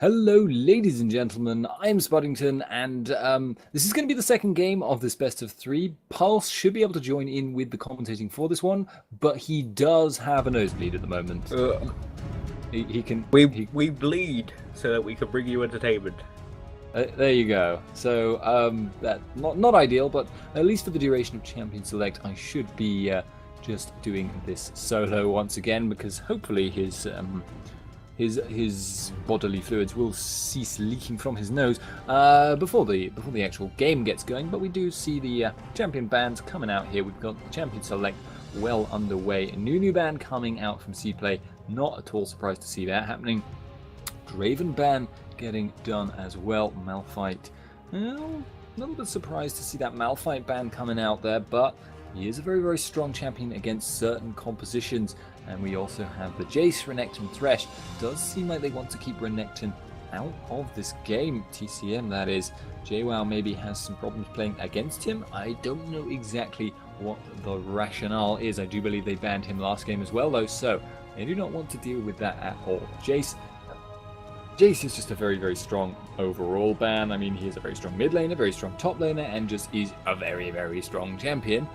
Hello, ladies and gentlemen. I'm Spuddington, and this is going to be the second game of this best of three. Pulse should be able to join in with the commentating for this one, but he does have a nosebleed at the moment. He can. We bleed so that we can bring you entertainment. There you go. So that not ideal, but at least for the duration of Champion Select, I should be just doing this solo once again because hopefully his bodily fluids will cease leaking from his nose before the actual game gets going. But we do see the champion bands coming out here. We've got the Champion Select well underway. A new band coming out from Cplay. Not at all surprised to see that happening. Draven ban getting done as well. Malphite. Well, a little bit surprised to see that Malphite ban coming out there, but he is a very, very strong champion against certain compositions. And we also have the Jace, Renekton, Thresh. Does seem like they want to keep Renekton out of this game. TCM, that is. JWoww maybe has some problems playing against him. I don't know exactly what the rationale is. I do believe they banned him last game as well, though, so they do not want to deal with that at all. Jace is just a very, very strong overall ban. I mean, he is a very strong mid laner, very strong top laner, and just is a very, very strong champion.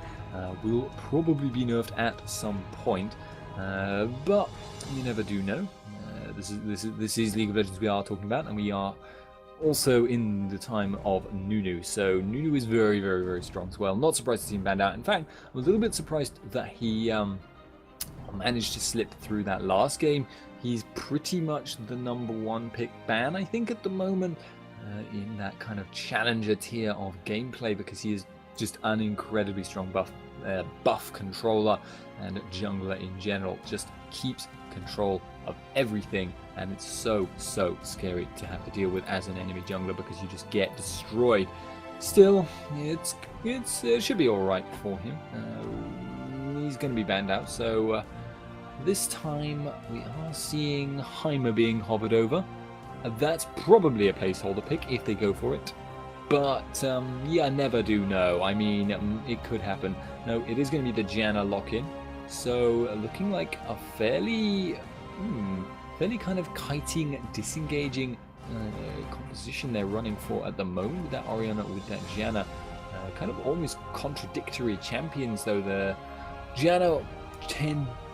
Will probably be nerfed at some point. But you never do know. This is League of Legends we are talking about, and we are also in the time of Nunu. So Nunu is very, very, very strong as well. Not surprised to see him banned out. In fact, I'm a little bit surprised that he managed to slip through that last game. He's pretty much the #1 pick ban, I think, at the moment in that kind of challenger tier of gameplay, because he is just an incredibly strong buff controller and jungler in general. Just keeps control of everything, and it's so scary to have to deal with as an enemy jungler because you just get destroyed. Still, it should be all right for him. He's going to be banned out, so this time we are seeing Heimer being hovered over. That's probably a placeholder pick if they go for it. But, yeah, never do know. I mean, it could happen. No, it is going to be the Janna lock-in. So, looking like a fairly kind of kiting, disengaging composition they're running for at the moment with that Orianna, with that Janna. Kind of almost contradictory champions, though. The Janna,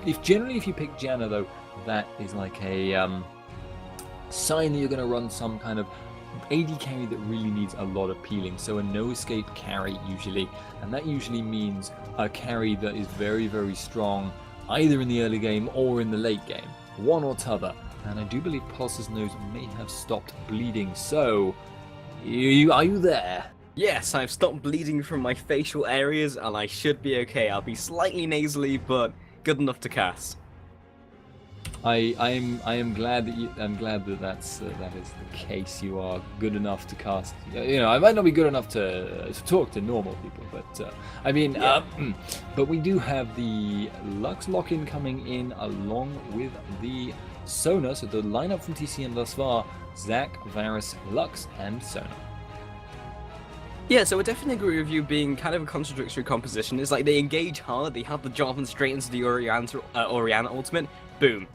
if you pick Janna, though, that is like a sign that you're going to run some kind of AD carry that really needs a lot of peeling, so a no escape carry usually, and that usually means a carry that is very, very strong either in the early game or in the late game, one or t'other. And I do believe Pulse's nose may have stopped bleeding, so are you there? Yes, I've stopped bleeding from my facial areas and I should be okay. I'll be slightly nasally, but good enough to cast. I am glad that that is the case. You are good enough to cast. You know, I might not be good enough to talk to normal people, but I mean, yeah. But we do have the Lux lock-in coming in along with the Sona. So the lineup from TCM thus far: Zac, Varus, Lux, and Sona. Yeah, so I definitely agree with you being kind of a contradictory composition. It's like they engage hard, they have the Jarvan straight into the Orianna ultimate, boom,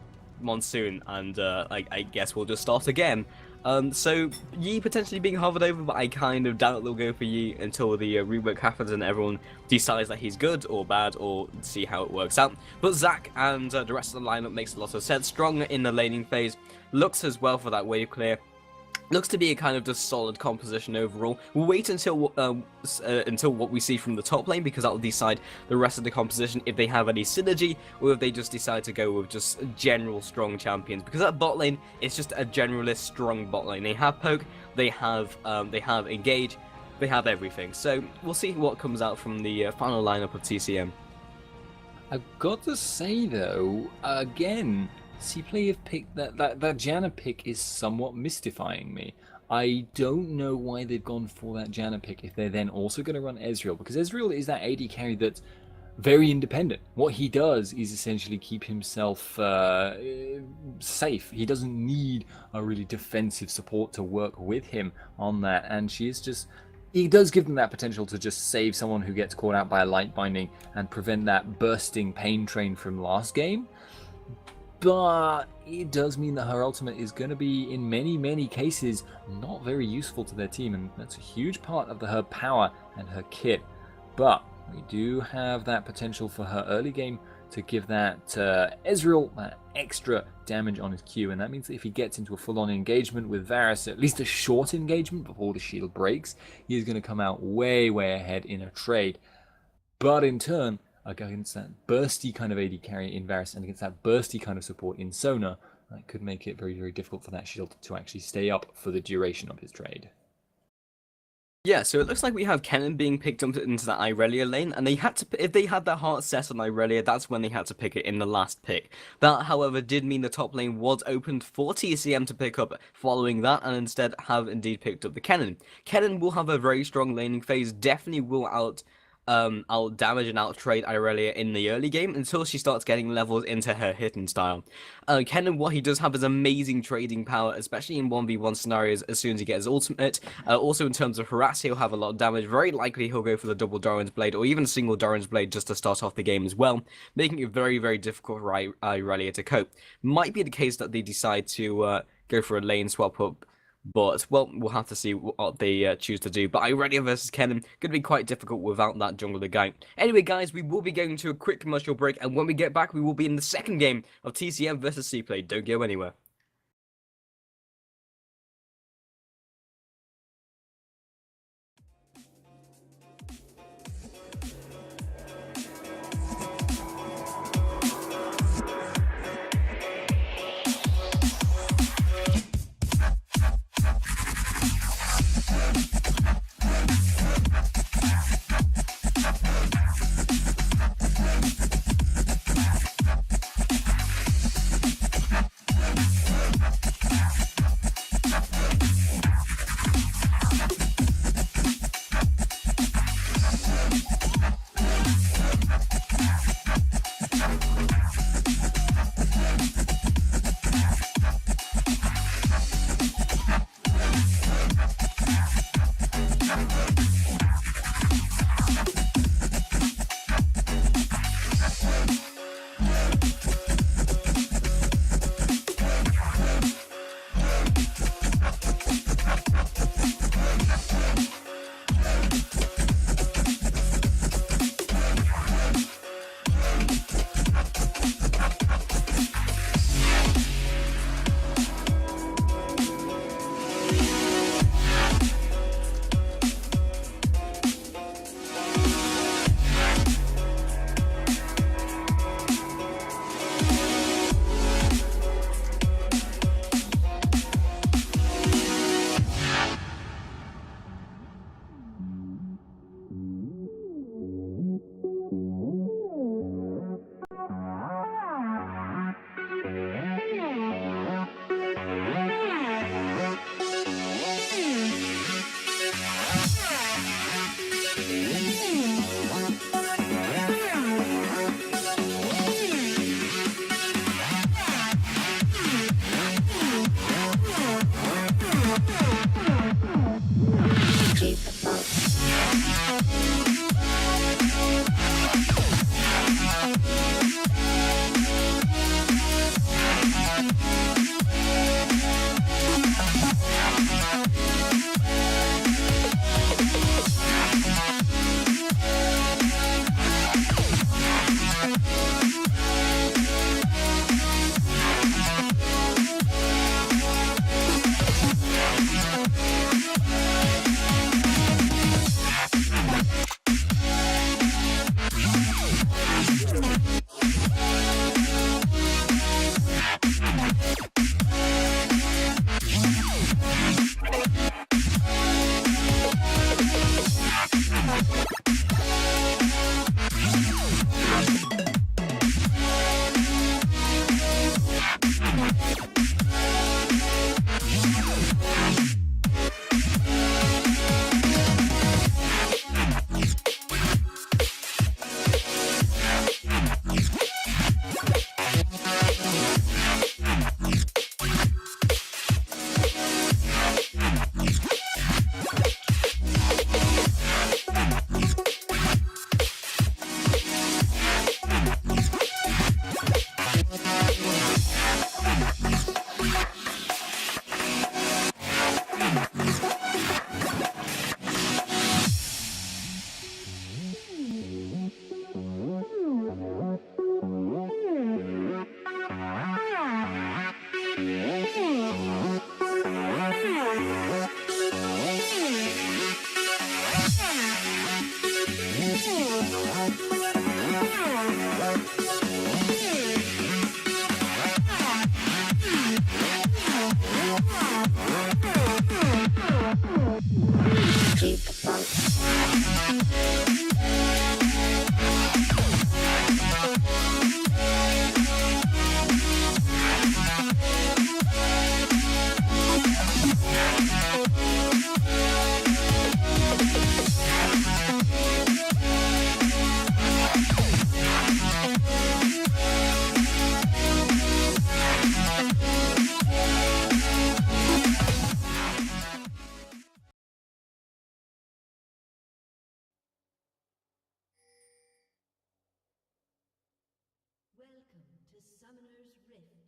Monsoon, and I guess we'll just start again. So Yi potentially being hovered over, but I kind of doubt they'll go for Yi until the rework happens and everyone decides that he's good or bad, or see how it works out. But Zac and the rest of the lineup makes a lot of sense. Stronger in the laning phase, looks as well for that wave clear. Looks to be a kind of just solid composition overall. We'll wait until what we see from the top lane, because that will decide the rest of the composition, if they have any synergy or if they just decide to go with just general strong champions. Because that bot lane is just a generalist strong bot lane. They have poke, they have engage, they have everything. So we'll see what comes out from the final lineup of TCM. I've got to say though, again, Cplay have picked that Janna pick is somewhat mystifying me. I don't know why they've gone for that Janna pick if they're then also going to run Ezreal, because Ezreal is that AD carry that's very independent. What he does is essentially keep himself safe. He doesn't need a really defensive support to work with him on that, and she is just... He does give them that potential to just save someone who gets caught out by a light binding and prevent that bursting pain train from last game. but it does mean that her ultimate is going to be, in many cases, not very useful to their team, and that's a huge part of her power and her kit. But we do have that potential for her early game to give that Ezreal that extra damage on his Q, and that means that if he gets into a full-on engagement with Varus, at least a short engagement before the shield breaks, he is going to come out way ahead in a trade. But in turn, against that bursty kind of AD carry in Varus and against that bursty kind of support in Sona, that could make it very difficult for that shield to actually stay up for the duration of his trade. Yeah, so it looks like we have Kennen being picked up into that Irelia lane, and they had to, if they had their heart set on Irelia, that's when they had to pick it in the last pick. That, however, did mean the top lane was opened for TCM to pick up following that, and instead have indeed picked up the Kennen. Kennen will have a very strong laning phase, definitely will out damage and out trade Irelia in the early game until she starts getting levels into her hitting style. Kennen, what he does have is amazing trading power, especially in 1v1 scenarios as soon as he gets his ultimate. Also in terms of harass, he'll have a lot of damage. Very likely he'll go for the double Doran's Blade or even a single Doran's Blade just to start off the game as well, making it very difficult for Irelia to cope. Might be the case that they decide to go for a lane swap up, but, well, we'll have to see what they choose to do. But Irelia versus Kennen going to be quite difficult without that jungler guy. Anyway, guys, we will be going to a quick commercial break, and when we get back, we will be in the second game of TCM versus Cplay. Don't go anywhere.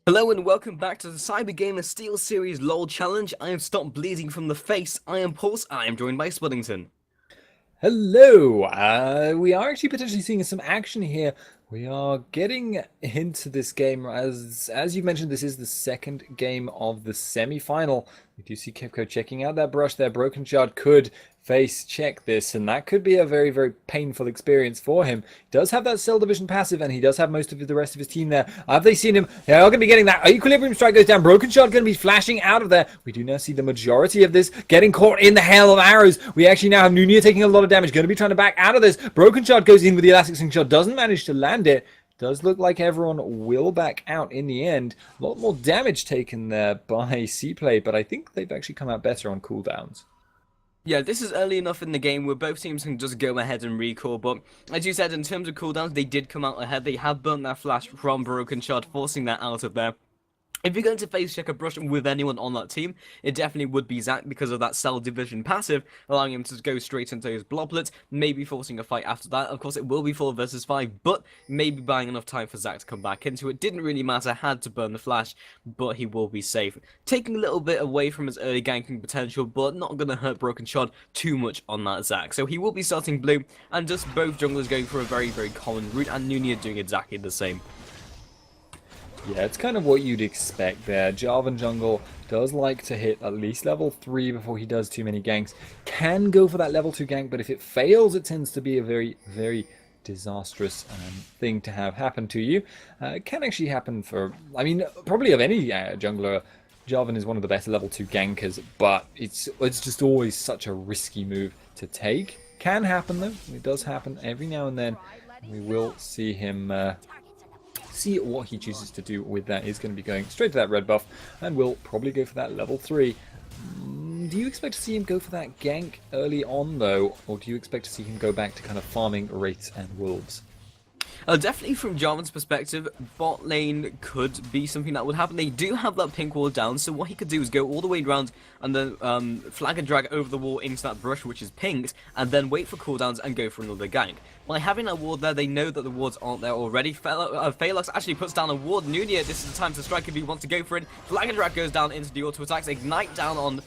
Hello and welcome back to the Cybergamer Steelseries LOL Challenge. I have stopped bleeding from the face. I am Pulse. I am joined by Spuddington. Hello! We are actually potentially seeing some action here. We are getting into this game. As you mentioned, this is the second game of the semi-final. We do see Kipko checking out that brush there. Broken Shard could face check this, and that could be a very, very painful experience for him. He does have that Cell Division passive, and he does have most of the rest of his team there. Have they seen him? They are going to be getting that Equilibrium Strike goes down. Broken Shard going to be flashing out of there. We do now see the majority of this getting caught in the hail of arrows. We actually now have Nunia taking a lot of damage. Going to be trying to back out of this. Broken Shard goes in with the Elastic Sling Shot. Doesn't manage to land it. Does look like everyone will back out in the end. A lot more damage taken there by Cplay, but I think they've actually come out better on cooldowns. Yeah, this is early enough in the game where both teams can just go ahead and recall, but as you said, in terms of cooldowns, they did come out ahead. They have burnt that flash from Broken Shard, forcing that out of there. If you're going to face check a brush with anyone on that team, it definitely would be Zac because of that Cell Division passive, allowing him to go straight into his bloblets, maybe forcing a fight after that. Of course, it will be 4 versus 5, but maybe buying enough time for Zac to come back into it. Didn't really matter, had to burn the flash, but he will be safe. Taking a little bit away from his early ganking potential, but not going to hurt Broken Shard too much on that Zac. So he will be starting blue, and just both junglers going for a very, very common route, and Nunia doing exactly the same. Yeah, it's kind of what you'd expect there. Jarvan jungle does like to hit at least level 3 before he does too many ganks. Can go for that level 2 gank, but if it fails, it tends to be a very, very disastrous thing to have happen to you. It can actually happen for, I mean, probably of any jungler. Jarvan is one of the better level 2 gankers, but it's just always such a risky move to take. Can happen though. It does happen every now and then. We will see him see what he chooses to do with that. He's going to be going straight to that red buff and will probably go for that level 3. Do you expect to see him go for that gank early on though, or do you expect to see him go back to kind of farming Wraiths and Wolves? Definitely from Jarvan's perspective, bot lane could be something that would happen. They do have that pink wall down, so what he could do is go all the way around and then flag and drag over the wall into that brush which is pinked, and then wait for cooldowns and go for another gank. By having that ward there, they know that the wards aren't there already. Phelox actually puts down a ward. Nunia, this is the time to strike if he wants to go for it. Flag and drag goes down into the auto attacks. Ignite down on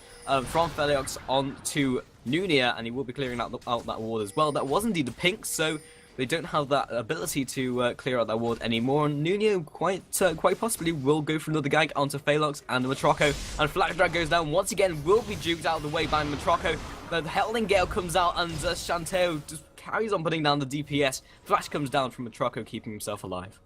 from Phelox onto Nunia, and he will be clearing out that ward as well. That was indeed the pink, so they don't have that ability to clear out that ward anymore. And Nunia quite possibly will go for another gank onto Phelox and Matroco. And Flag Drag goes down once again, will be juked out of the way by Matroco. The Howling Gale comes out, and Shanteo just carries on putting down the DPS. Flash comes down from Matroco, keeping himself alive.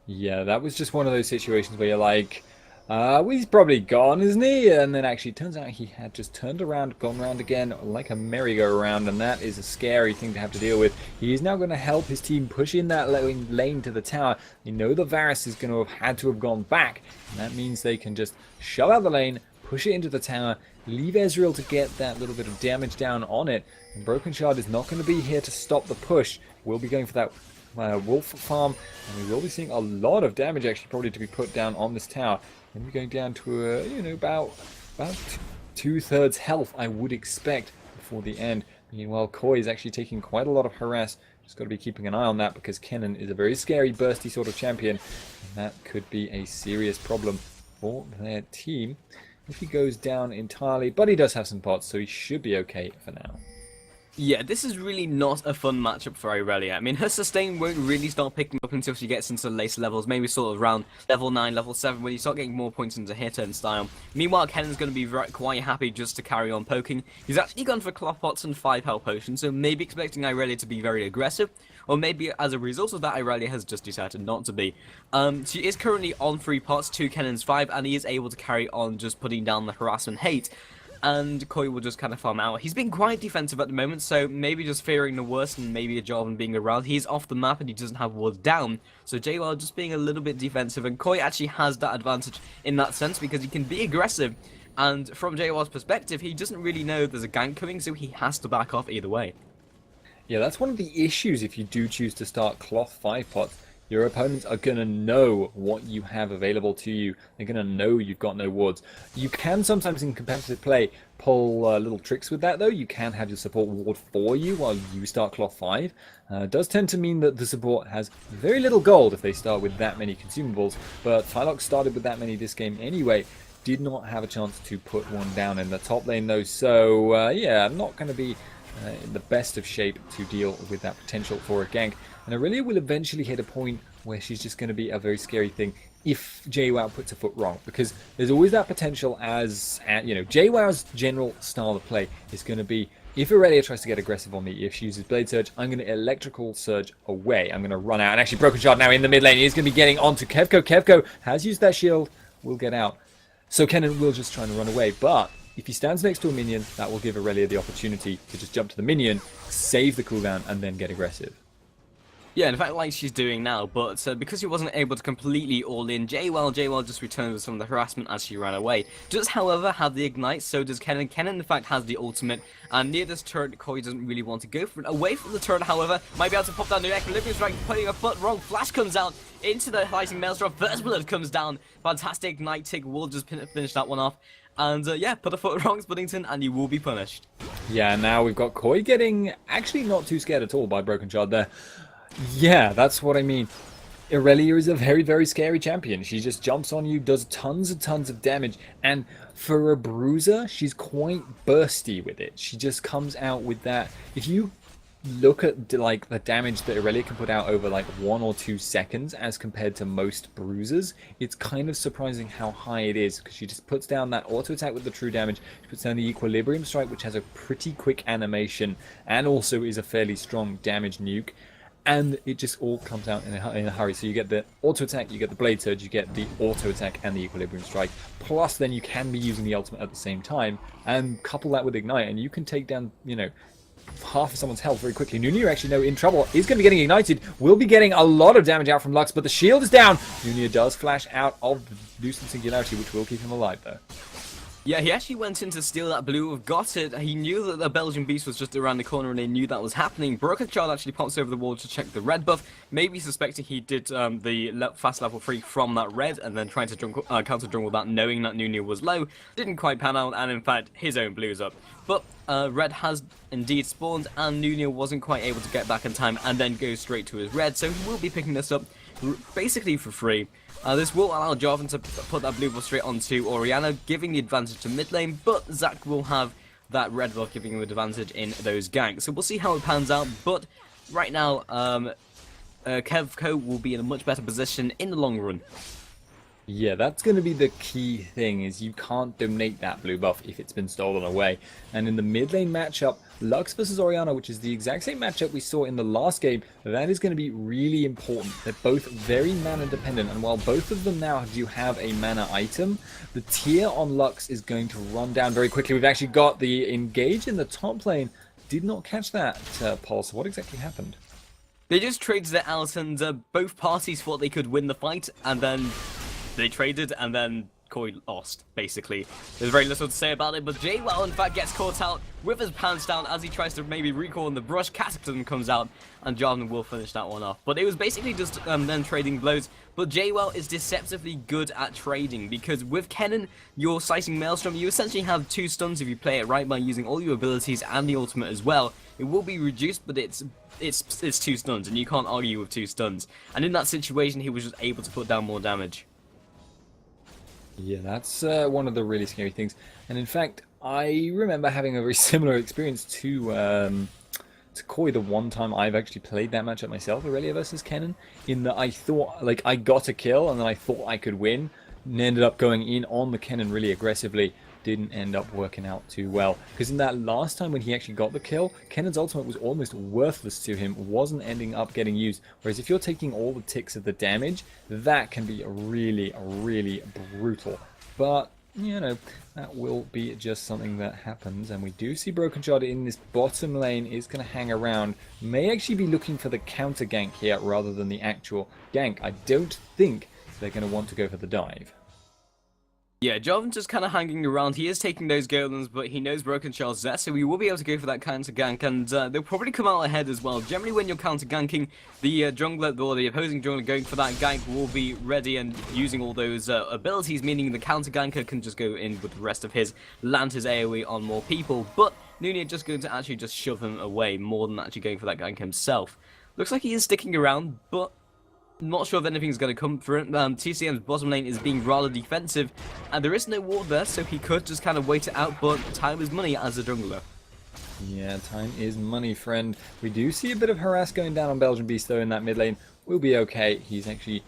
Yeah, that was just one of those situations where you're like, well, he's probably gone, isn't he? And then actually, it turns out he had just turned around, gone round again like a merry-go-round, and that is a scary thing to have to deal with. He is now going to help his team push in that lane to the tower. They know the Varus is going to have had to have gone back, and that means they can just shove out the lane, push it into the tower, leave Ezreal to get that little bit of damage down on it, and Broken Shard is not going to be here to stop the push. We'll be going for that wolf farm, and we will be seeing a lot of damage actually probably to be put down on this tower. And we're going down to you know, about 2/3 health, I would expect, before the end. Meanwhile, Koi is actually taking quite a lot of harass. Just got to be keeping an eye on that, because Kennen is a very scary, bursty sort of champion, and that could be a serious problem for their team if he goes down entirely. But he does have some pots, so he should be okay for now. Yeah, this is really not a fun matchup for Irelia. I mean, her sustain won't really start picking up until she gets into the later levels, maybe sort of around level 9, level 7, when you start getting more points into hitter and style. Meanwhile, Kennen's going to be quite happy just to carry on poking. He's actually gone for cloth pots and 5 health potions, so maybe expecting Irelia to be very aggressive, or maybe as a result of that, Irelia has just decided not to be. She is currently on 3 pots, 2 Kennen's 5, and he is able to carry on just putting down the harassment hate. And Koi will just kind of farm out. He's been quite defensive at the moment, so maybe just fearing the worst and maybe a Jarvan being around. He's off the map and he doesn't have wards down, so JWoww just being a little bit defensive, and Koi actually has that advantage in that sense because he can be aggressive, and from JWoww's perspective, he doesn't really know there's a gank coming, so he has to back off either way. Yeah, that's one of the issues if you do choose to start cloth 5 pots. Your opponents are going to know what you have available to you. They're going to know you've got no wards. You can sometimes in competitive play pull little tricks with that though. You can have your support ward for you while you start cloth 5. It does tend to mean that the support has very little gold if they start with that many consumables. But Thylox started with that many this game anyway. Did not have a chance to put one down in the top lane though. So yeah, I'm not going to be in the best of shape to deal with that potential for a gank. And Aurelia will eventually hit a point where she's just going to be a very scary thing if JWoww puts a foot wrong. Because there's always that potential as, you know, JWoww's general style of play is going to be, if Aurelia tries to get aggressive on me, if she uses Blade Surge, I'm going to Electrical Surge away. I'm going to run out. And actually Broken Shard now in the mid lane. He's going to be getting onto Kevko. Kevko has used that shield, will get out. So Kennen will just try to run away. But if he stands next to a minion, that will give Aurelia the opportunity to just jump to the minion, save the cooldown, and then get aggressive. Yeah, in fact, like she's doing now, but because she wasn't able to completely all-in JWoww just returned with some of the harassment as she ran away. Does, however, have the ignite, so does Kennen. Kennen, in fact, has the ultimate, and near this turret, Koi doesn't really want to go for it. Away from the turret, however, might be able to pop down the equilibrium strike, putting a foot wrong. Flash comes out into the Lightning Maelstrom. First Blood comes down. Fantastic ignite tick will just finish that one off. And yeah, put a foot wrong, Spuddington, and you will be punished. Yeah, now we've got Koi getting actually not too scared at all by Broken Shard there. Yeah, that's what I mean. Aurelia is a very, very scary champion. She just jumps on you, does tons and tons of damage, and for a bruiser, she's quite bursty with it. She just comes out with that. If you look at like the damage that Aurelia can put out over like 1 or 2 seconds as compared to most bruisers, it's kind of surprising how high it is, because she just puts down that auto attack with the true damage, she puts down the equilibrium strike, which has a pretty quick animation and also is a fairly strong damage nuke. And it just all comes out in a hurry. So you get the auto attack, you get the blade surge, you get the auto attack and the equilibrium strike. Plus then you can be using the ultimate at the same time and couple that with ignite, and you can take down, you know, half of someone's health very quickly. Nunia actually in trouble, is going to be getting ignited, will be getting a lot of damage out from Lux, but the shield is down. Nunia does flash out of the Lucent Singularity, which will keep him alive though. Yeah, he actually went in to steal that blue, got it. He knew that the Belgian Beast was just around the corner and they knew that was happening. Broken Child actually pops over the wall to check the red buff, maybe suspecting he did the fast level 3 from that red and then trying to counter jungle that, knowing that Nunia was low. Didn't quite pan out, and in fact his own blue's up. But red has indeed spawned and Nunia wasn't quite able to get back in time and then goes straight to his red, so he will be picking this up basically for free. This will allow Jarvan to put that blue buff straight onto Orianna, giving the advantage to mid lane, but Zac will have that red buff giving him an advantage in those ganks. So we'll see how it pans out, but right now Kevko will be in a much better position in the long run. Yeah, that's going to be the key thing, is you can't donate that blue buff if it's been stolen away. And in the mid lane matchup, Lux versus Orianna, which is the exact same matchup we saw in the last game, that is going to be really important. They're both very mana dependent, and while both of them now do have a mana item, the tier on Lux is going to run down very quickly. We've actually got the engage in the top lane. Did not catch that, Pulse. What exactly happened? They just traded it out, and both parties thought they could win the fight, and then they traded, and then Koi lost, basically. There's very little to say about it, but JWoww in fact gets caught out with his pants down as he tries to maybe recall in the brush. Cataclysm comes out, and Jarvan will finish that one off. But it was basically just them trading blows. But JWoww is deceptively good at trading, because with Kennen, your Slicing Maelstrom, you essentially have 2 stuns if you play it right by using all your abilities and the ultimate as well. It will be reduced, but it's 2 stuns, and you can't argue with 2 stuns. And in that situation, he was just able to put down more damage. Yeah, that's one of the really scary things. And in fact, I remember having a very similar experience to to Koi the one time I've actually played that matchup myself, Aurelia versus Kennen, in that I thought, like, I got a kill and then I thought I could win, and ended up going in on the Kennen really aggressively. Didn't end up working out too well, because in that last time when he actually got the kill, Kennen's ultimate was almost worthless to him, wasn't ending up getting used, whereas if you're taking all the ticks of the damage, that can be really, really brutal. But, you know, that will be just something that happens, and we do see Broken Shard in this bottom lane is going to hang around, may actually be looking for the counter gank here rather than the actual gank. I don't think they're going to want to go for the dive. Yeah, Jarvan's just kind of hanging around. He is taking those golens, but he knows Broken Shard's there, so we will be able to go for that counter gank, and they'll probably come out ahead as well. Generally, when you're counter ganking, the jungler or the opposing jungler going for that gank will be ready and using all those abilities, meaning the counter ganker can just go in with the rest of his, land his AoE on more people, but Nunia just going to actually just shove him away more than actually going for that gank himself. Looks like he is sticking around, but not sure if anything's going to come for it. TCM's bottom lane is being rather defensive, and there is no ward there, so he could just kind of wait it out, but time is money as a jungler. Yeah, time is money, friend. We do see a bit of harass going down on Belgian Beast, though, in that mid lane. We'll be okay. He's actually...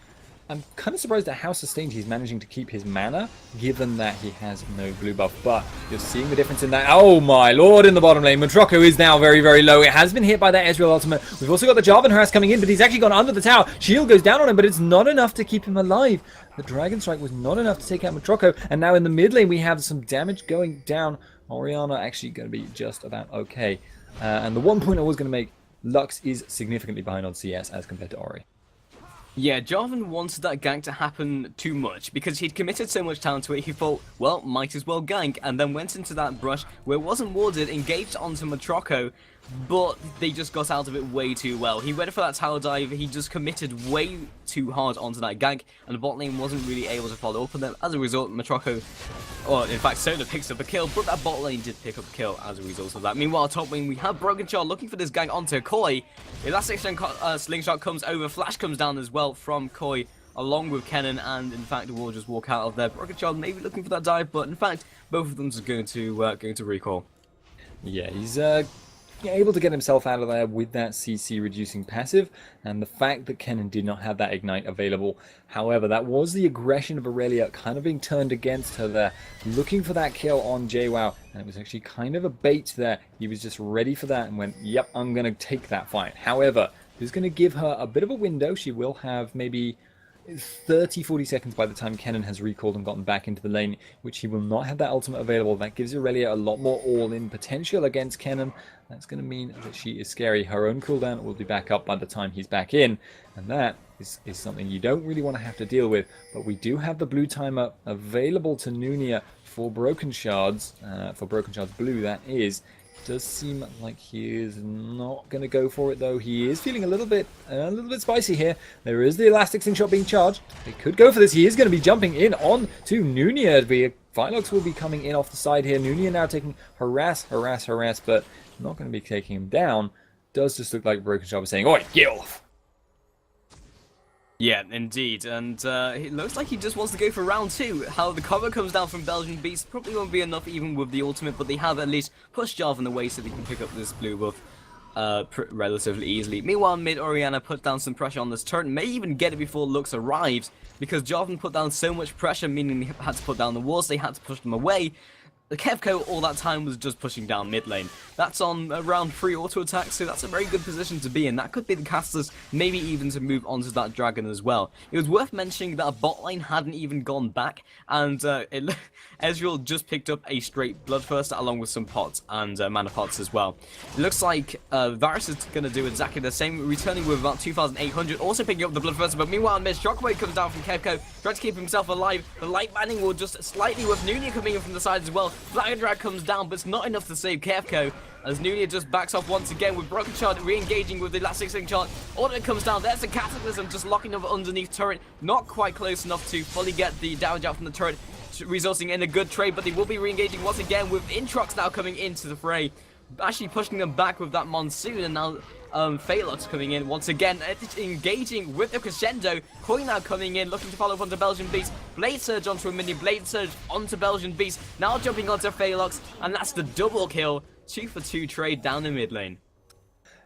I'm kind of surprised at how sustained he's managing to keep his mana, given that he has no blue buff. But you're seeing the difference in that. Oh my lord, in the bottom lane. Matroko is now very, very low. It has been hit by that Ezreal ultimate. We've also got the Jarvan harass coming in, but he's actually gone under the tower. Shield goes down on him, but it's not enough to keep him alive. The Dragon Strike was not enough to take out Matroko. And now in the mid lane, we have some damage going down. Orianna actually going to be just about okay. And the one point I was going to make, Lux is significantly behind on CS as compared to Ori. Yeah, Jarvan wanted that gank to happen too much, because he'd committed so much talent to it, he thought, well, might as well gank, and then went into that brush where it wasn't warded, engaged onto Matroko, but they just got out of it way too well. He went for that tower dive, he just committed way too hard onto that gank, and the bot lane wasn't really able to follow up on them. As a result, Matroko, or in fact, Sona picks up a kill, but that bot lane did pick up a kill as a result of that. Meanwhile, top lane, we have Broken Shard looking for this gank onto Koi. Elastic Slingshot comes over, Flash comes down as well from Koi, along with Kennen, and in fact, we'll just walk out of there. Broken Shard maybe looking for that dive, but in fact, both of them are going to recall. Yeah, he's able to get himself out of there with that CC reducing passive, and the fact that Kennen did not have that ignite available. However, that was the aggression of Aurelia kind of being turned against her there, looking for that kill on JWoww, and it was actually kind of a bait there. He was just ready for that and went, yep, I'm going to take that fight. However, this is going to give her a bit of a window. She will have maybe 30-40 seconds by the time Kennen has recalled and gotten back into the lane, which he will not have that ultimate available. That gives Aurelia a lot more all-in potential against Kennen. That's going to mean that she is scary. Her own cooldown will be back up by the time he's back in, and that is something you don't really want to have to deal with. But we do have the blue timer available to Nunia for Broken Shards, blue, that is. Does seem like he is not going to go for it, though. He is feeling a little bit spicy here. There is the Elastic Slingshot being charged. They could go for this. He is going to be jumping in on to Nunia. The Philox will be coming in off the side here. Nunia now taking harass, but not going to be taking him down. Does just look like Broken Shard was saying, "Oi, get off!" Yeah, indeed, and it looks like he just wants to go for round 2. How the cover comes down from Belgian Beast probably won't be enough even with the ultimate, but they have at least pushed Jarvan away so they can pick up this blue buff relatively easily. Meanwhile, mid Orianna put down some pressure on this turret, may even get it before Lux arrives, because Jarvan put down so much pressure, meaning they had to put down the walls, they had to push them away. The Kevco all that time was just pushing down mid lane. That's on around 3 auto attacks, so that's a very good position to be in. That could be the casters, maybe even to move onto that dragon as well. It was worth mentioning that bot lane hadn't even gone back, and Ezreal just picked up a straight Bloodthirst along with some pots and mana pots as well. It looks like Varus is going to do exactly the same, returning with about 2,800, also picking up the Bloodthirst, but meanwhile, Shockwave comes down from Kevco, trying to keep himself alive. The light banning will just slightly, with Nunia coming in from the side as well. Flag Drag comes down, but it's not enough to save Kevco, as Nunia just backs off once again with Broken Shard re-engaging with the Elastic Slingshot. Order comes down, there's a Cataclysm just locking up underneath turret, not quite close enough to fully get the damage out from the turret, resulting in a good trade, but they will be re-engaging once again with Introx now coming into the fray, actually pushing them back with that Monsoon, and now Phalux coming in once again, engaging with the Crescendo. Koi now coming in, looking to follow up onto Belgian Beast. Blade Surge onto a minion, Blade Surge onto Belgian Beast. Now jumping onto Phalux, and that's the double kill. 2 for 2 trade down the mid lane.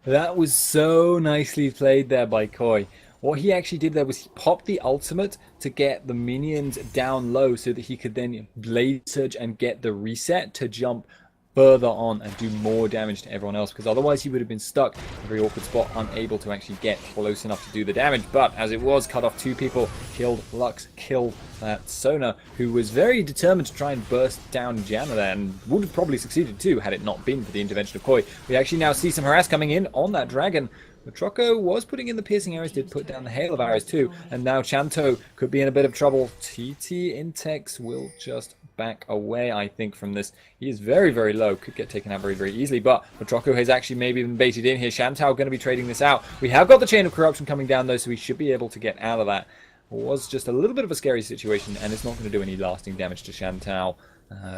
That was so nicely played there by Koi. What he actually did there was he popped the ultimate to get the minions down low so that he could then blade surge and get the reset to jump further on and do more damage to everyone else, because otherwise he would have been stuck in a very awkward spot, unable to actually get close enough to do the damage. But as it was, cut off two people, killed Lux, killed that Sona, who was very determined to try and burst down Janna there, and would have probably succeeded too had it not been for the intervention of Koi. We actually now see some harass coming in on that dragon. Matroco was putting in the piercing arrows, did put down the hail of arrows too, and now Chanto could be in a bit of trouble. TT Intex will just back away, I think, from this. He is very, very low, could get taken out very, very easily, but Matroco has actually maybe been baited in here. Shantou going to be trading this out. We have got the Chain of Corruption coming down though, so we should be able to get out of that. It was just a little bit of a scary situation, and it's not going to do any lasting damage to Shantou,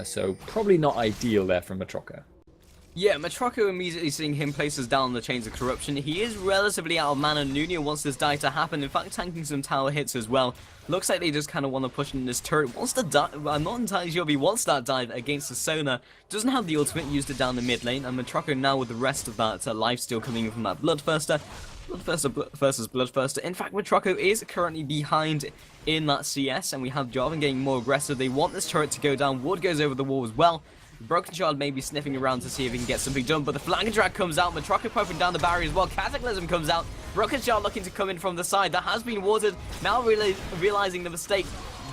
so probably not ideal there from Matroco. Yeah, Matroco immediately seeing him places down the Chains of Corruption. He is relatively out of mana. Nunia wants this die to happen. In fact, tanking some tower hits as well. Looks like they just kind of want to push in this turret. Wants the dive. I'm not entirely sure if he wants that dive against the Sona. Doesn't have the ultimate, used it down the mid lane. And Matroco now with the rest of that lifesteal coming in from that Bloodthirster. Bloodthirster versus Bloodthirster. In fact, Matroco is currently behind in that CS. And we have Jarvan getting more aggressive. They want this turret to go down. Wood goes over the wall as well. Broken Shard may be sniffing around to see if he can get something done, but the Flank Drag comes out, Matroco popping down the barrier as well, Cataclysm comes out, Broken Shard looking to come in from the side, that has been watered, now realizing the mistake,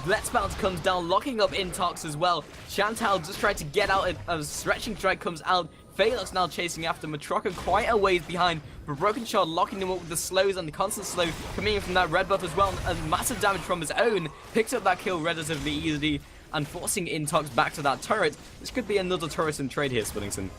Let's Bounce comes down, locking up Intox as well, Chantal just tried to get out, a Stretching Strike comes out, Phalux now chasing after Matroco quite a ways behind, but Broken Shard locking him up with the slows and the constant slow coming in from that red buff as well, and massive damage from his own, picks up that kill relatively easily, and forcing Intox back to that turret. This could be another turret in trade here, Spuddington.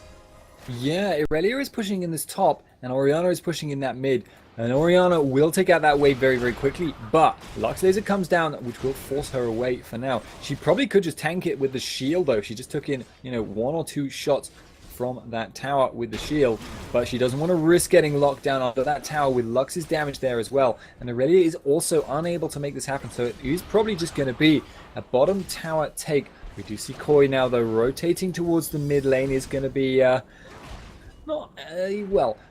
Yeah, Irelia is pushing in this top, and Orianna is pushing in that mid. And Orianna will take out that wave very, very quickly, but Lux Laser comes down, which will force her away for now. She probably could just tank it with the shield, though. She just took in, one or two shots from that tower with the shield, but she doesn't want to risk getting locked down under that tower with Lux's damage there as well. And Irelia is also unable to make this happen, so it is probably just going to be a bottom tower take. We do see Koi now, though, rotating towards the mid lane is going to be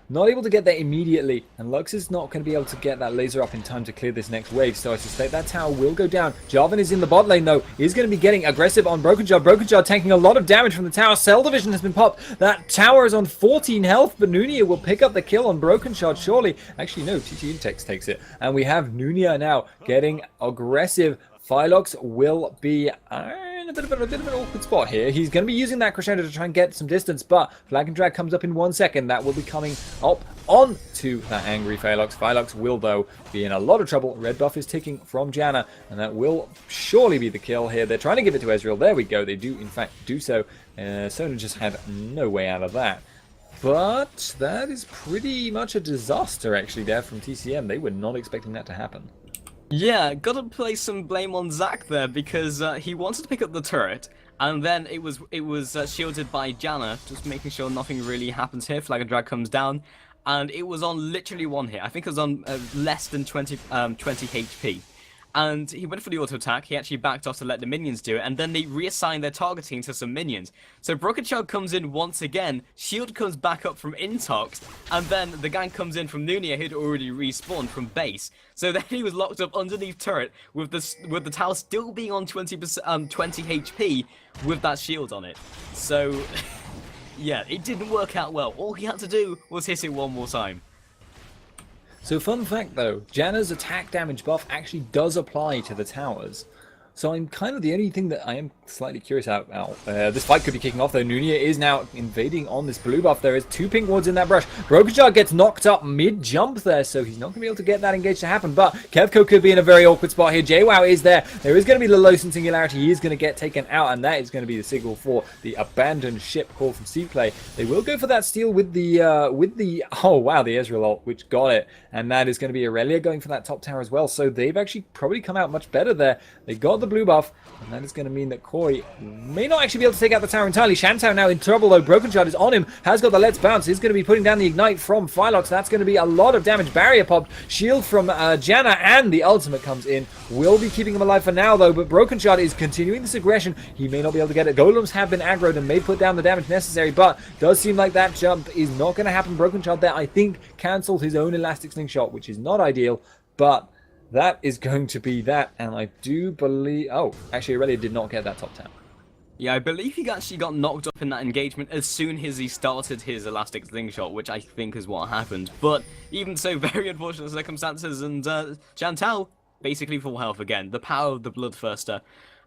not able to get there immediately, and Lux is not going to be able to get that laser up in time to clear this next wave, so I suspect that tower will go down. Jarvan is in the bot lane, though. He's going to be getting aggressive on Broken Shard. Broken Shard taking a lot of damage from the tower. Cell Division has been popped. That tower is on 14 health, but Nunia will pick up the kill on Broken Shard, surely. Actually, no, TT Intex takes it, and we have Nunia now getting aggressive. Phylox will be in a bit of an awkward spot here. He's going to be using that crescendo to try and get some distance, but Flag and Drag comes up in 1 second. That will be coming up onto that angry Phylox. Phylox will, though, be in a lot of trouble. Red buff is ticking from Janna, and that will surely be the kill here. They're trying to give it to Ezreal. There we go. They do, in fact, do so. Sona just had no way out of that. But that is pretty much a disaster, actually, there from TCM. They were not expecting that to happen. Yeah, gotta place some blame on Zac there, because he wanted to pick up the turret, and then it was shielded by Janna, just making sure nothing really happens here. Flag and Drag comes down, and it was on literally one hit. I think it was on less than 20 HP. And he went for the auto attack, he actually backed off to let the minions do it, and then they reassigned their targeting to some minions. So Broken Shard comes in once again, shield comes back up from Intox, and then the gank comes in from Nunia, who'd already respawned from base. So then he was locked up underneath turret, with the tower still being on 20 HP, with that shield on it. So, yeah, it didn't work out well. All he had to do was hit it one more time. So fun fact though, Janna's attack damage buff actually does apply to the towers. So I'm kind of the only thing that I am slightly curious about. This fight could be kicking off though. Nunia is now invading on this blue buff. There is 2 pink wards in that brush. Broken Shard gets knocked up mid-jump there, so he's not going to be able to get that engage to happen. But Kevco could be in a very awkward spot here. JWoww is there. There is going to be the Losen Singularity. He is going to get taken out, and that is going to be the signal for the abandoned ship call from Cplay. They will go for that steal with the oh wow, the Ezreal ult, which got it. And that is going to be Irelia going for that top tower as well. So they've actually probably come out much better there. They got the blue buff, and that is going to mean that Koi may not actually be able to take out the tower entirely. Shantou now in trouble though. Broken Shard is on him, has got the Let's Bounce. He's going to be putting down the Ignite from Firelock. That's going to be a lot of damage. Barrier popped, shield from Janna, and the ultimate comes in. Will be keeping him alive for now though, but Broken Shard is continuing this aggression. He may not be able to get it. Golems have been aggroed and may put down the damage necessary, but does seem like that jump is not going to happen. Broken Shard there, I think, cancelled his own Elastic Slingshot, which is not ideal, but that is going to be that, and I do believe... Oh, actually, Aurelia did not get that top tower. Yeah, I believe he actually got knocked up in that engagement as soon as he started his Elastic Slingshot, which I think is what happened. But even so, very unfortunate circumstances, and Shantou basically full health again. The power of the Bloodthirster.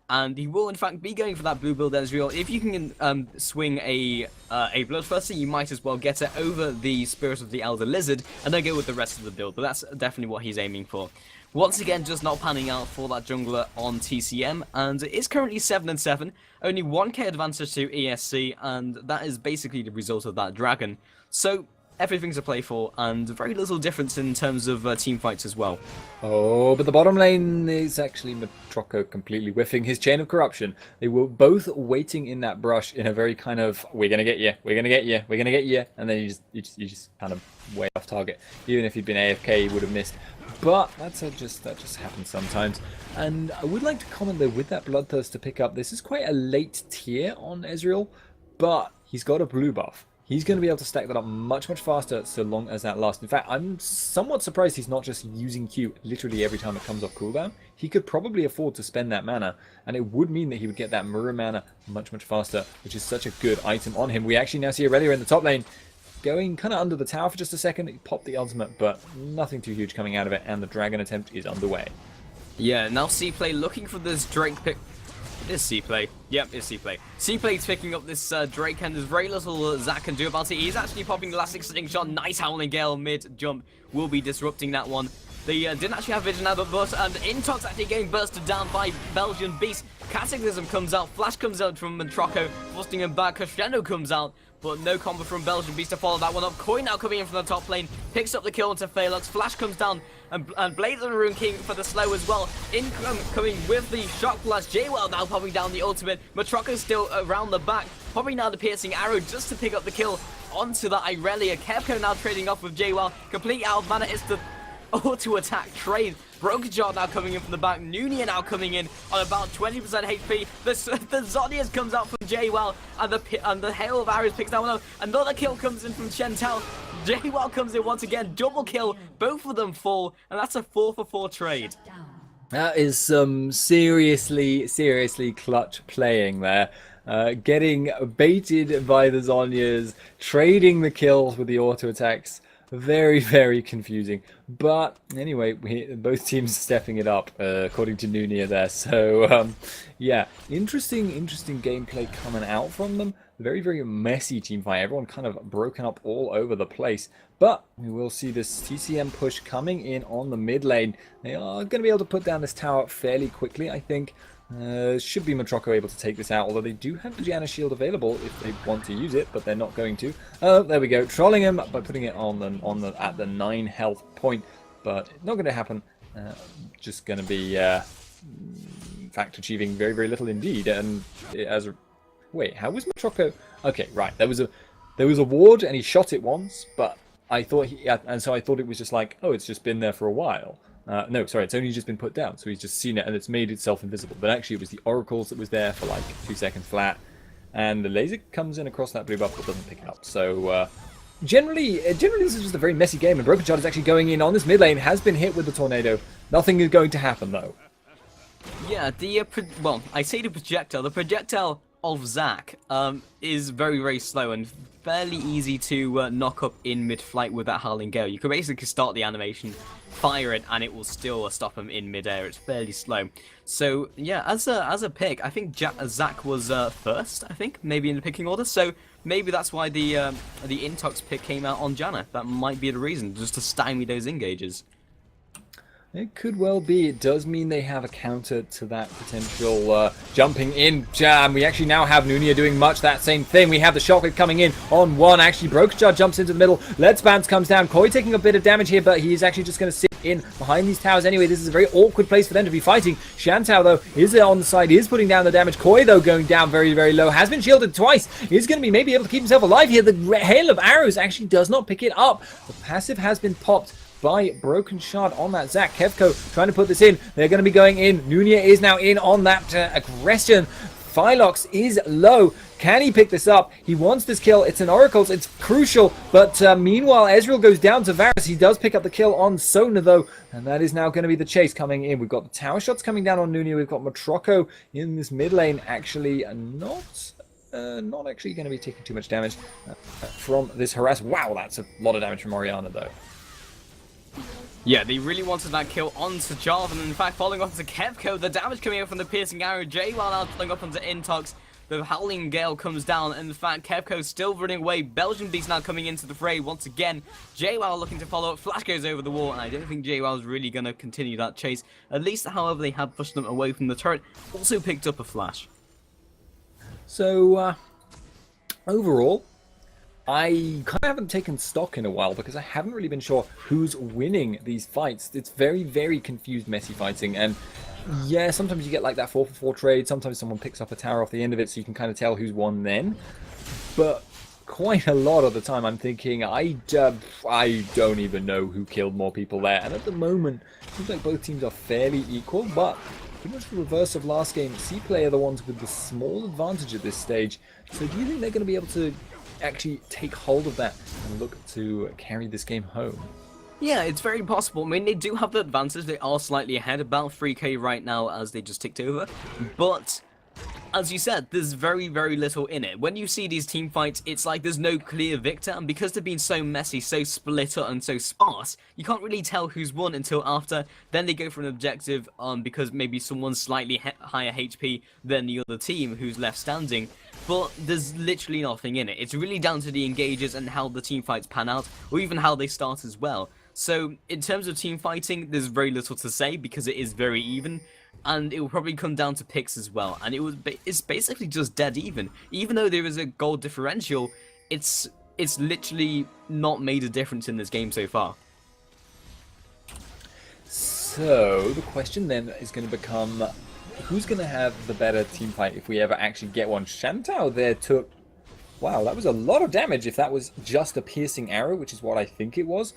And he will, in fact, be going for that blue build Ezreal. If you can swing a Bloodthirster, you might as well get it over the Spirit of the Elder Lizard and then go with the rest of the build. But that's definitely what he's aiming for. Once again, just not panning out for that jungler on TCM, and it is currently 7-7, only 1k advantage to ESC, and that is basically the result of that dragon. So, everything to play for, and very little difference in terms of team fights as well. Oh, but the bottom lane is actually Matroco completely whiffing his Chain of Corruption. They were both waiting in that brush in a very kind of, we're going to get you, we're going to get you, we're going to get you, and then you just kind of way off target. Even if he'd been AFK, he would have missed. But that just happens sometimes. And I would like to comment though, with that Bloodthirst to pick up, this is quite a late tier on Ezreal, but he's got a blue buff. He's going to be able to stack that up much faster so long as that lasts. In fact, I'm somewhat surprised he's not just using Q literally every time it comes off cooldown. He could probably afford to spend that mana, and it would mean that he would get that mirror mana much faster, which is such a good item on him. We actually now see Aurelia in the top lane, going kind of under the tower for just a second. He popped the ultimate, but nothing too huge coming out of it, and the dragon attempt is underway. Yeah, now Cplay looking for this Drake pick. It is Cplay. Yep, it's Cplay. Cplay's picking up this Drake, and there's very little Zac can do about it. He's actually popping the Elastic Slingshot. Nice Howling Gale mid-jump will be disrupting that one. They didn't actually have Vision out of the bus, and Intox actually getting bursted down by Belgian Beast. Cataclysm comes out, Flash comes out from Matroco, forcing him back. Crescendo comes out, but no combo from Belgian Beast to follow that one up. Koi now coming in from the top lane, picks up the kill into Phalux. Flash comes down, and Blades of the Rune King for the slow as well. Coming with the Shock Blast. JWell now popping down the ultimate. Matroco still around the back, popping down the piercing arrow just to pick up the kill onto that Irelia. Kevco now trading off with JWell. Complete out of mana is the auto-attack trade. Broken Shard now coming in from the back. Nunia now coming in on about 20% HP. The Zodias comes out from JWell, and the Hail of Arrows picks that one up. Another kill comes in from Shantou. JWell comes in once again. Double kill. Both of them fall, and that's a 4-for-4 trade. That is some seriously clutch playing there. Getting baited by the Zhonya's, trading the kills with the auto-attacks. Very confusing, but anyway, both teams stepping it up according to Nunia there. So yeah, interesting gameplay coming out from them. Very messy team fight, everyone kind of broken up all over the place, but we will see this TCM push coming in on the mid lane. They are going to be able to put down this tower fairly quickly, I think. Should be Matroco able to take this out, although they do have the Janna shield available if they want to use it, but they're not going to. There we go, trolling him by putting it at the 9 health point, but not going to happen. Just going to be in fact achieving very little indeed. And wait, how was Matroco? Okay, right, there was a ward and he shot it once, but I thought and so I thought it was just like, oh, it's just been there for a while. No, sorry, it's only just been put down, so he's just seen it and it's made itself invisible. But actually it was the oracles that was there for like 2 seconds flat, and the laser comes in across that blue buff but doesn't pick it up. So generally this is just a very messy game, and Broken Shard is actually going in on this mid lane, has been hit with the tornado. Nothing is going to happen though. Yeah, well, I say the projectile of Zac is very slow and fairly easy to knock up in mid-flight with that Howling Gale. You can basically start the animation, fire it, and it will still stop him in mid-air. It's fairly slow. So yeah, as a pick, I think Zac was first, I think, maybe in the picking order. So maybe that's why the Intox pick came out on Janna. That might be the reason, just to stymie those engages. It could well be. It does mean they have a counter to that potential jumping in jam. We actually now have Nunia doing much that same thing. We have the shockwave coming in on one. Actually, Broken Shard jumps into the middle. Let's Bounce comes down. Koi taking a bit of damage here, but he's actually just going to sit in behind these towers anyway. This is a very awkward place for them to be fighting. Shantou, though, is on the side. He is putting down the damage. Koi, though, going down very, very low. Has been shielded twice. He's going to be maybe able to keep himself alive here. The hail of arrows actually does not pick it up. The passive has been popped by Broken Shard on that Zac. Kevko trying to put this in. They're going to be going in. Nunia is now in on that aggression. Phylox is low. Can he pick this up? He wants this kill. It's an Oracle's. It's crucial. But meanwhile, Ezreal goes down to Varus. He does pick up the kill on Sona, though. And that is now going to be the chase coming in. We've got the tower shots coming down on Nunia. We've got Matroko in this mid lane. Actually, not actually going to be taking too much damage from this harass. Wow, that's a lot of damage from Orianna, though. Yeah, they really wanted that kill onto Jarvan, and in fact, falling off to Kevko, the damage coming out from the piercing arrow, JWoww now falling up onto Intox, the Howling Gale comes down, and in fact, Kevko still running away, Belgian Beast now coming into the fray once again, JWoww looking to follow up, Flash goes over the wall, and I don't think JWoww is really going to continue that chase, at least, however, they have pushed them away from the turret, also picked up a Flash. So, overall, I kind of haven't taken stock in a while because I haven't really been sure who's winning these fights. It's very, very confused, messy fighting. And yeah, sometimes you get like that 4-for-4 trade. Sometimes someone picks up a tower off the end of it so you can kind of tell who's won then. But quite a lot of the time I'm thinking, I don't even know who killed more people there. And at the moment, it seems like both teams are fairly equal. But pretty much the reverse of last game. Cplay are the ones with the small advantage at this stage. So do you think they're going to be able to actually take hold of that and look to carry this game home? Yeah, it's very possible. I mean, they do have the advantage. They are slightly ahead, about 3k right now as they just ticked over. But as you said, there's very, very little in it. When you see these team fights, it's like there's no clear victor, and because they've been so messy, so split up, and so sparse, you can't really tell who's won until after. Then they go for an objective because maybe someone's slightly higher HP than the other team who's left standing. But there's literally nothing in it. It's really down to the engages and how the team fights pan out, or even how they start as well. So in terms of team fighting, there's very little to say because it is very even. And it will probably come down to picks as well, and it's basically just dead even. Even though there is a goal differential, it's literally not made a difference in this game so far. So the question then is going to become, who's going to have the better team fight if we ever actually get one? Shantou there took, wow, that was a lot of damage if that was just a piercing arrow, which is what I think it was.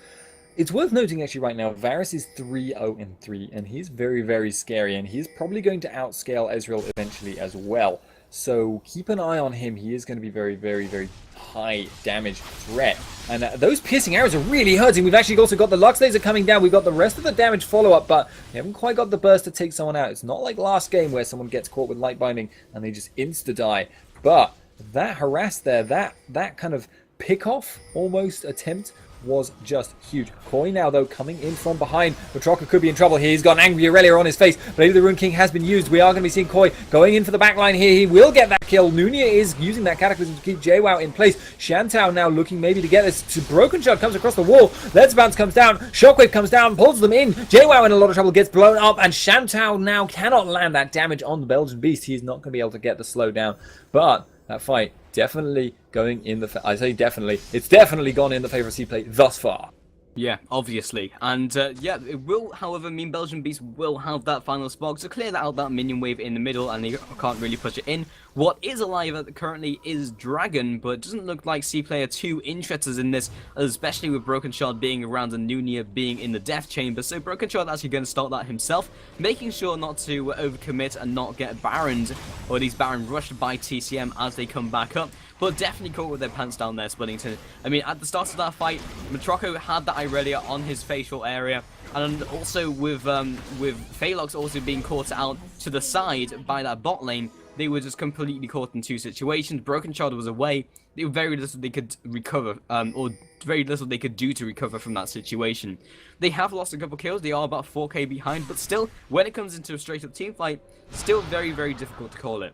It's worth noting actually right now, Varus is 3-0-3, and he's very, very scary, and he's probably going to outscale Ezreal eventually as well. So keep an eye on him. He is going to be very, very, very high damage threat. And those piercing arrows are really hurting. We've actually also got the Lux Laser coming down. We've got the rest of the damage follow-up, but we haven't quite got the burst to take someone out. It's not like last game where someone gets caught with light binding and they just insta-die. But that harass there, that kind of pick-off almost attempt was just huge. Koi now, though, coming in from behind. Matroko could be in trouble here. He's got an angry Aurelia on his face. Maybe the Rune King has been used. We are going to be seeing Koi going in for the backline here. He will get that kill. Nunia is using that Cataclysm to keep JWoww in place. Shantou now looking maybe to get this. Broken Shot comes across the wall. Let's Bounce comes down. Shockwave comes down, pulls them in. JWoww in a lot of trouble, gets blown up, and Shantou now cannot land that damage on the Belgian Beast. He's not going to be able to get the slowdown. But that fight definitely going in the... I say definitely. It's definitely gone in the favor of Cplay thus far. Yeah, obviously. And yeah, it will, however, mean Belgian Beast will have that final spark to clear out that minion wave in the middle, and they can't really push it in. What is alive currently is Dragon, but it doesn't look like Cplay are too interested in this, especially with Broken Shard being around and Nunia being in the Death Chamber. So Broken Shard actually going to start that himself, making sure not to overcommit and not get Baroned, or at least Baron rushed by TCM as they come back up. But definitely caught with their pants down there, Splittington. I mean, at the start of that fight, Matroko had that Irelia on his facial area, and also with Phylox also being caught out to the side by that bot lane, they were just completely caught in two situations. Broken Shard was away. There was very little they could recover, or very little they could do to recover from that situation. They have lost a couple kills. They are about 4k behind, but still, when it comes into a straight-up team fight, still very, very difficult to call it.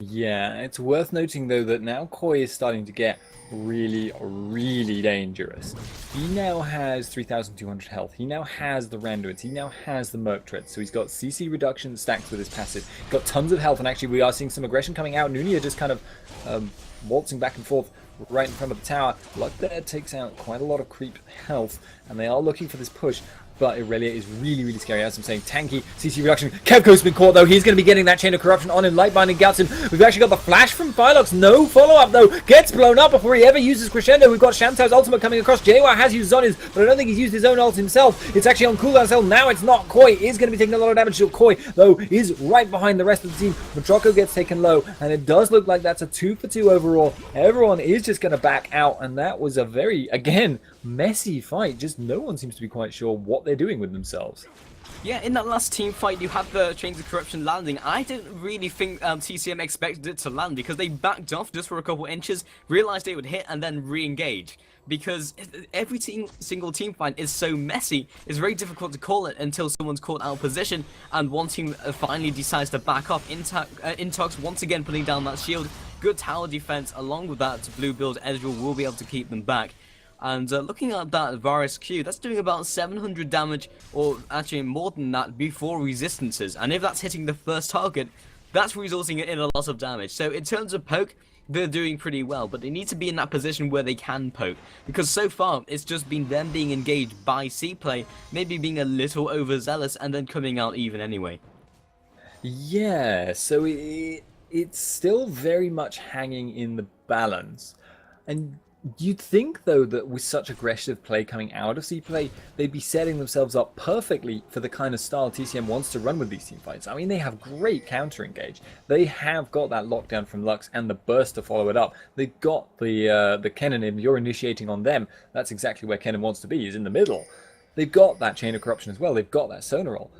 Yeah, it's worth noting though that now Koi is starting to get really, really dangerous. He now has 3,200 health. He now has the Randuins. He now has the Merc Tread. So he's got CC reduction stacked with his passive. Got tons of health, and actually we are seeing some aggression coming out. Nunia just kind of waltzing back and forth right in front of the tower. Luck there takes out quite a lot of creep health, and they are looking for this push. but Irelia is really, really scary. As I'm saying, tanky, CC reduction. Kevko's been caught, though. He's going to be getting that Chain of Corruption on him. Lightbinding gets him. We've actually got the flash from Phylox. No follow-up, though. Gets blown up before he ever uses Crescendo. We've got Shantao's ultimate coming across. JWoww has used on his, but I don't think he's used his own ult himself. It's actually on cooldown still. Now it's not. Koi is going to be taking a lot of damage. So Koi, though, is right behind the rest of the team. Matroco gets taken low, and it does look like that's a 2-for-2 overall. Everyone is just going to back out, and that was a very, again, messy fight. Just no one seems to be quite sure what they're doing with themselves. Yeah, in that last team fight, you had the Chains of Corruption landing. I didn't really think TCM expected it to land because they backed off just for a couple inches, realized they would hit, and then re-engage. Because every single team fight is so messy, it's very difficult to call it until someone's caught out of position, and one team finally decides to back off. Intox once again putting down that shield. Good tower defense. Along with that, blue build Ezreal will be able to keep them back. And looking at that Varus Q, that's doing about 700 damage, or actually more than that, before resistances. And if that's hitting the first target, that's resulting in a lot of damage. So in terms of poke, they're doing pretty well, but they need to be in that position where they can poke. Because so far, it's just been them being engaged by Cplay, maybe being a little overzealous, and then coming out even anyway. Yeah, so it's still very much hanging in the balance. And you'd think, though, that with such aggressive play coming out of Cplay, they'd be setting themselves up perfectly for the kind of style TCM wants to run with these team fights. I mean, they have great counter engage. They have got that lockdown from Lux and the burst to follow it up. They've got the Kennen, if you're initiating on them, that's exactly where Kennen wants to be, is in the middle. They've got that Chain of Corruption as well. They've got that Sonar Roll.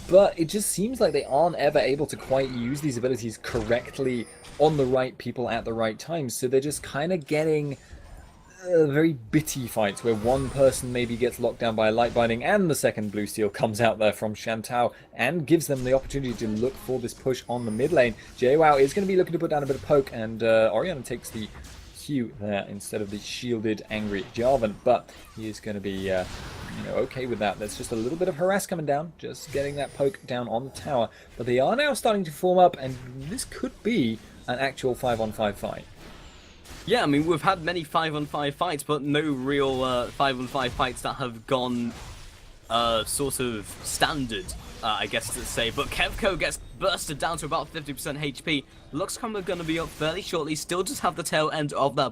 But it just seems like they aren't ever able to quite use these abilities correctly on the right people at the right times. So they're just kind of getting very bitty fights where one person maybe gets locked down by a light binding and the second blue steel comes out there from Shantou and gives them the opportunity to look for this push on the mid lane. JWoww is going to be looking to put down a bit of poke, and Orianna takes the Q there instead of the shielded angry Jarvan, but he is going to be okay with that. There's just a little bit of harass coming down, just getting that poke down on the tower, but they are now starting to form up, and this could be an actual 5-on-5 fight. Yeah, I mean, we've had many 5-on-5 fights, but no real 5-on-5 fights that have gone sort of standard, I guess to say. But Kevko gets bursted down to about 50% HP. Looks like we're going to be up fairly shortly. Still just have the tail end of that